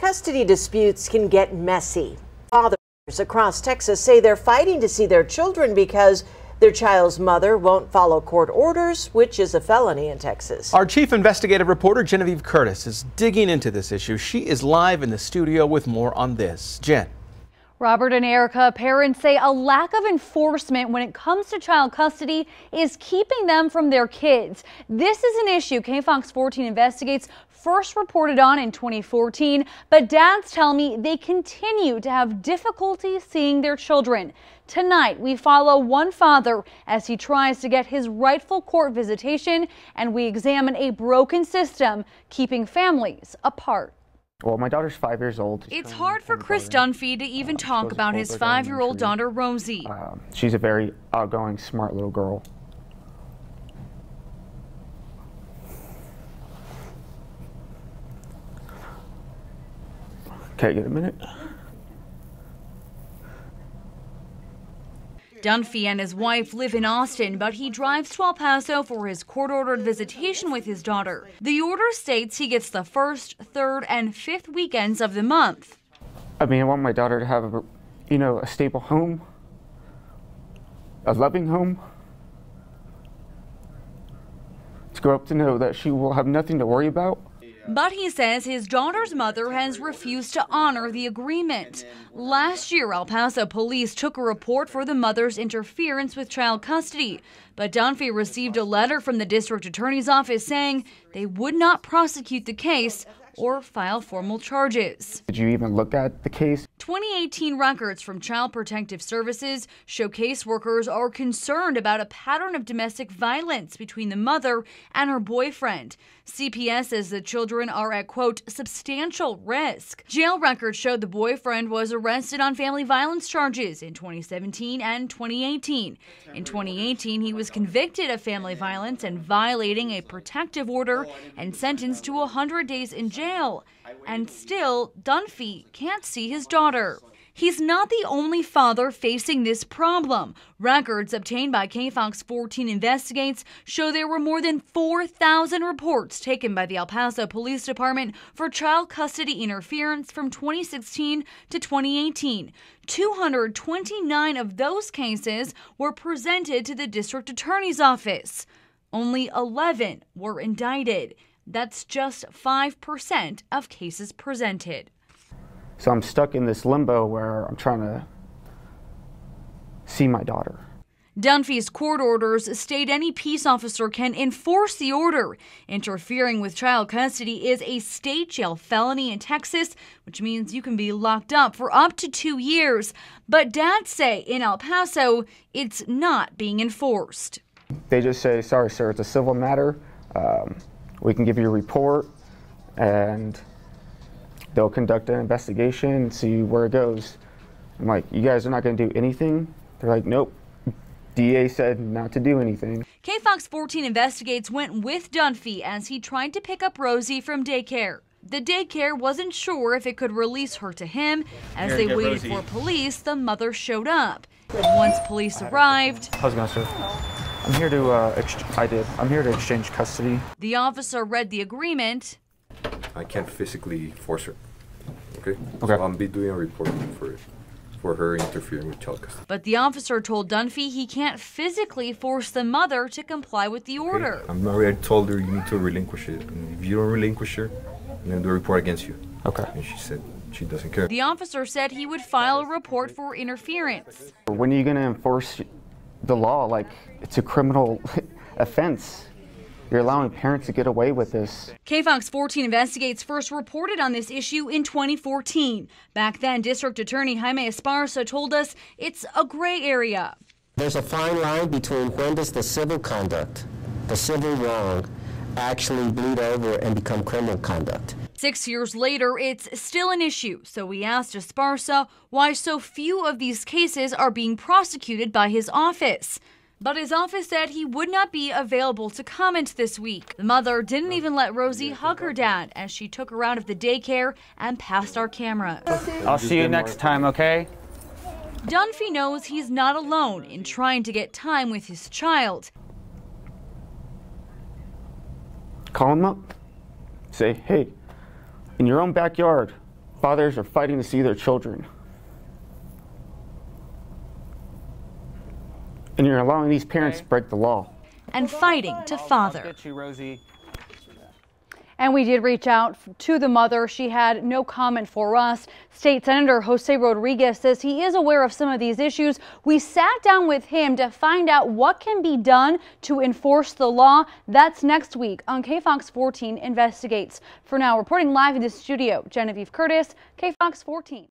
custody disputes can get messy. Fathers across Texas say they're fighting to see their children because their child's mother won't follow court orders, which is a felony in Texas. Our chief investigative reporter, Genevieve Curtis, is digging into this issue. She is live in the studio with more on this. Jen. Robert and Erica, parents say a lack of enforcement when it comes to child custody is keeping them from their kids. This is an issue KFOX14 investigates, first reported on in 2014, but dads tell me they continue to have difficulty seeing their children. Tonight, we follow one father as he tries to get his rightful court visitation, and we examine a broken system keeping families apart. Well, my daughter's 5 years old. It's hard for Chris Dunphy to even talk about his 5-year-old daughter, Rosie. She's a very outgoing, smart little girl. Okay, get a minute. Dunphy and his wife live in Austin, but he drives to El Paso for his court-ordered visitation with his daughter. The order states he gets the first, third, and fifth weekends of the month. I mean, I want my daughter to have a stable home, a loving home, to grow up to know that she will have nothing to worry about. But he says his daughter's mother has refused to honor the agreement. Last year, El Paso police took a report for the mother's interference with child custody. But Dunphy received a letter from the district attorney's office saying they would not prosecute the case or file formal charges. Did you even look at the case? 2018 records from Child Protective Services show caseworkers are concerned about a pattern of domestic violence between the mother and her boyfriend. CPS says the children are at, quote, substantial risk. Jail records showed the boyfriend was arrested on family violence charges in 2017 and 2018. In 2018, he was convicted of family violence and violating a protective order and sentenced to 100 days in jail. And still, Dunphy can't see his daughter. He's not the only father facing this problem. Records obtained by KFOX14 Investigates show there were more than 4,000 reports taken by the El Paso Police Department for child custody interference from 2016 to 2018. 229 of those cases were presented to the district attorney's office. Only 11 were indicted. That's just 5% of cases presented. So I'm stuck in this limbo where I'm trying to see my daughter. Dunphy's court orders state any peace officer can enforce the order. Interfering with child custody is a state jail felony in Texas, which means you can be locked up for up to 2 years. But dads say in El Paso, it's not being enforced. They just say, sorry, sir, it's a civil matter. We can give you a report, and they'll conduct an investigation and see where it goes. I'm like, you guys are not going to do anything? They're like, nope. DA said not to do anything. KFOX14 Investigates went with Dunphy as he tried to pick up Rosie from daycare. The daycare wasn't sure if it could release her to him. As they waited for police, the mother showed up. And once police arrived, How's it going, sir? I'm here to I'm here to exchange custody. The officer read the agreement. I can't physically force her. Okay. Okay. So I'll be doing a report for her interfering with child custody. But the officer told Dunphy he can't physically force the mother to comply with the order. Okay. I'm already told her you need to relinquish it. And if you don't relinquish her, I'm going to do a report against you. Okay. And she said she doesn't care. The officer said he would file a report for interference. When are you going to enforce the law? Like, it's a criminal offense. You're allowing parents to get away with this. KFOX14 Investigates first reported on this issue in 2014. Back then, District Attorney Jaime Esparza told us it's a gray area. There's a fine line between when does the civil conduct, the civil wrong, actually bleed over and become criminal conduct. 6 years later, it's still an issue. So we asked Esparza why so few of these cases are being prosecuted by his office. But his office said he would not be available to comment this week. The mother didn't even let Rosie hug her dad as she took her out of the daycare and past our camera. I'll see you next time, okay? Dunphy knows he's not alone in trying to get time with his child. Call him up. Say, hey, in your own backyard, Fathers are fighting to see their children. And you're allowing these parents to break the law. And fighting to father. I'll get you, Rosie. And we did reach out to the mother. She had no comment for us. State Senator Jose Rodriguez says he is aware of some of these issues. We sat down with him to find out what can be done to enforce the law. That's next week on KFOX 14 Investigates. For now, reporting live in the studio, Genevieve Curtis, KFOX 14.